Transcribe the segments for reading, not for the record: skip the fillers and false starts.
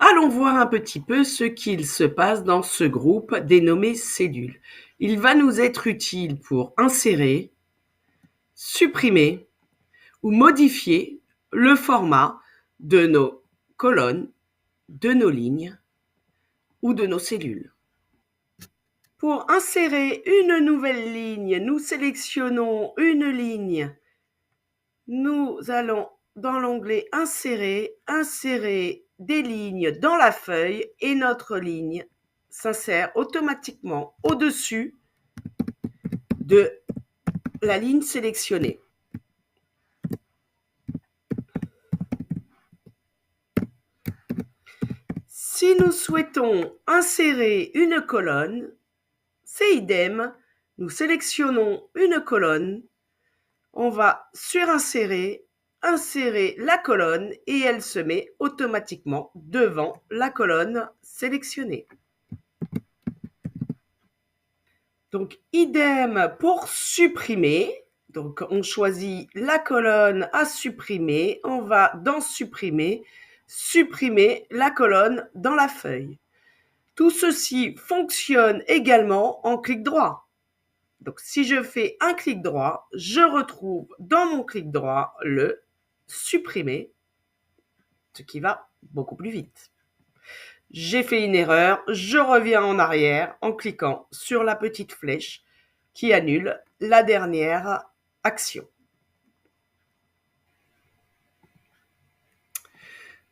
Allons voir un petit peu ce qu'il se passe dans ce groupe dénommé cellules. Il va nous être utile pour insérer, supprimer ou modifier le format de nos colonnes, de nos lignes ou de nos cellules. Pour insérer une nouvelle ligne, nous sélectionnons une ligne. Nous allons dans l'onglet Insérer, insérer des lignes dans la feuille et notre ligne s'insère automatiquement au-dessus de la ligne sélectionnée. Si nous souhaitons insérer une colonne, c'est idem, nous sélectionnons une colonne, on va surinsérer, insérer la colonne et elle se met automatiquement devant la colonne sélectionnée. Donc, idem pour supprimer. Donc, on choisit la colonne à supprimer. On va dans supprimer, supprimer la colonne dans la feuille. Tout ceci fonctionne également en clic droit. Donc, si je fais un clic droit, je retrouve dans mon clic droit le supprimer, ce qui va beaucoup plus vite. J'ai fait une erreur, je reviens en arrière en cliquant sur la petite flèche qui annule la dernière action.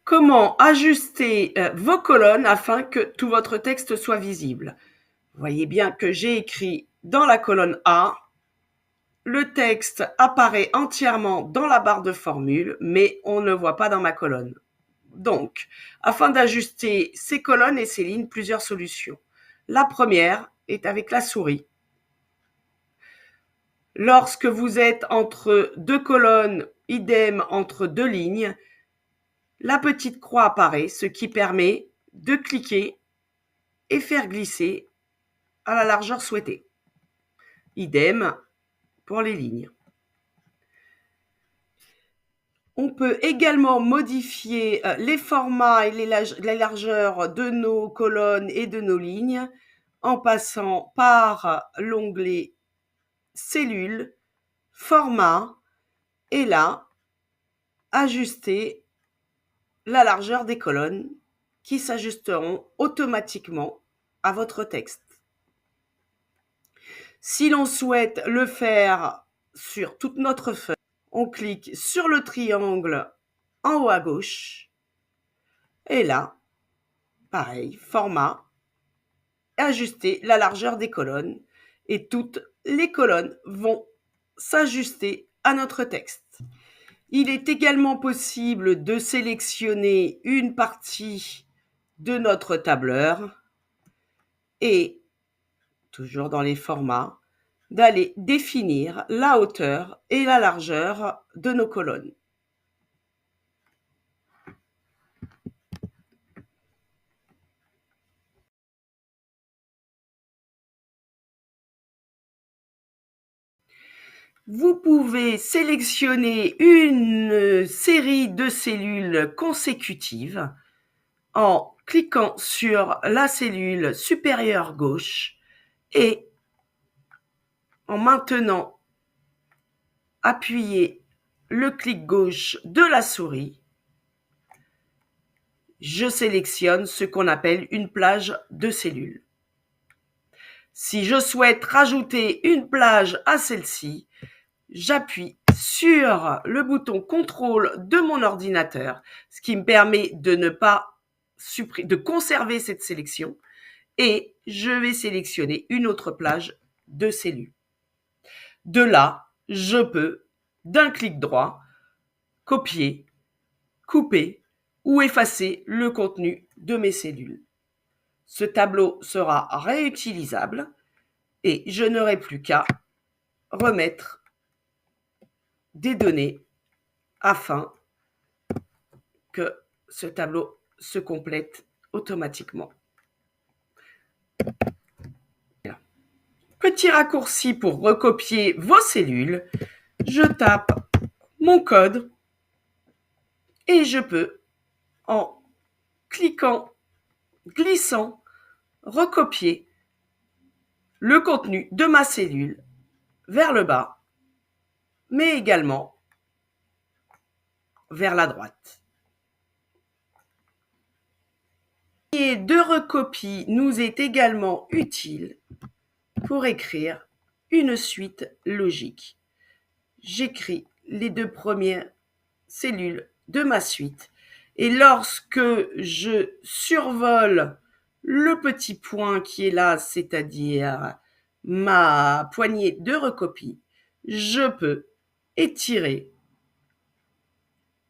Comment ajuster vos colonnes afin que tout votre texte soit visible? Vous voyez bien que j'ai écrit dans la colonne A, le texte apparaît entièrement dans la barre de formule, mais on ne le voit pas dans ma colonne. Donc, afin d'ajuster ces colonnes et ces lignes, plusieurs solutions. La première est avec la souris. Lorsque vous êtes entre deux colonnes, idem entre deux lignes, la petite croix apparaît, ce qui permet de cliquer et faire glisser à la largeur souhaitée. Idem pour les lignes. On peut également modifier les formats et les largeurs de nos colonnes et de nos lignes en passant par l'onglet Cellules, Format et là, ajuster la largeur des colonnes qui s'ajusteront automatiquement à votre texte. Si l'on souhaite le faire sur toute notre feuille, on clique sur le triangle en haut à gauche et là, pareil, format, ajuster la largeur des colonnes et toutes les colonnes vont s'ajuster à notre texte. Il est également possible de sélectionner une partie de notre tableur et, toujours dans les formats, d'aller définir la hauteur et la largeur de nos colonnes. Vous pouvez sélectionner une série de cellules consécutives en cliquant sur la cellule supérieure gauche et en maintenant appuyé le clic gauche de la souris, je sélectionne ce qu'on appelle une plage de cellules. Si je souhaite rajouter une plage à celle-ci, j'appuie sur le bouton contrôle de mon ordinateur, ce qui me permet de conserver cette sélection et je vais sélectionner une autre plage de cellules. De là, je peux, d'un clic droit, copier, couper ou effacer le contenu de mes cellules. Ce tableau sera réutilisable et je n'aurai plus qu'à remettre des données afin que ce tableau se complète automatiquement. Petit raccourci pour recopier vos cellules, je tape mon code et je peux, en cliquant, glissant, recopier le contenu de ma cellule vers le bas, mais également vers la droite. Et de recopie nous est également utile pour écrire une suite logique. J'écris les 2 premières cellules de ma suite et lorsque je survole le petit point qui est là, c'est-à-dire ma poignée de recopie, je peux étirer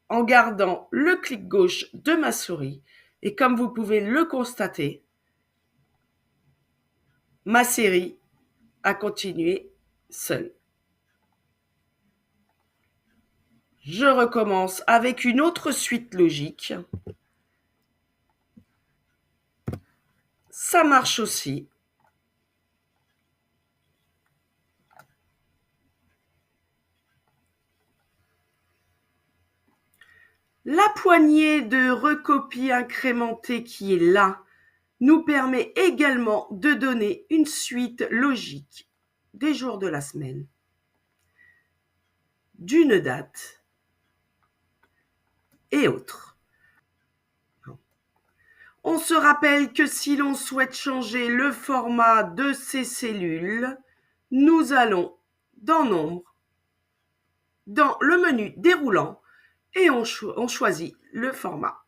en gardant le clic gauche de ma souris et comme vous pouvez le constater, ma série a continué seule. Je recommence avec une autre suite logique. Ça marche aussi. La poignée de recopie incrémentée qui est là nous permet également de donner une suite logique des jours de la semaine, d'une date et autres. On se rappelle que si l'on souhaite changer le format de ces cellules, nous allons dans Nombre, dans le menu déroulant et on choisit le format.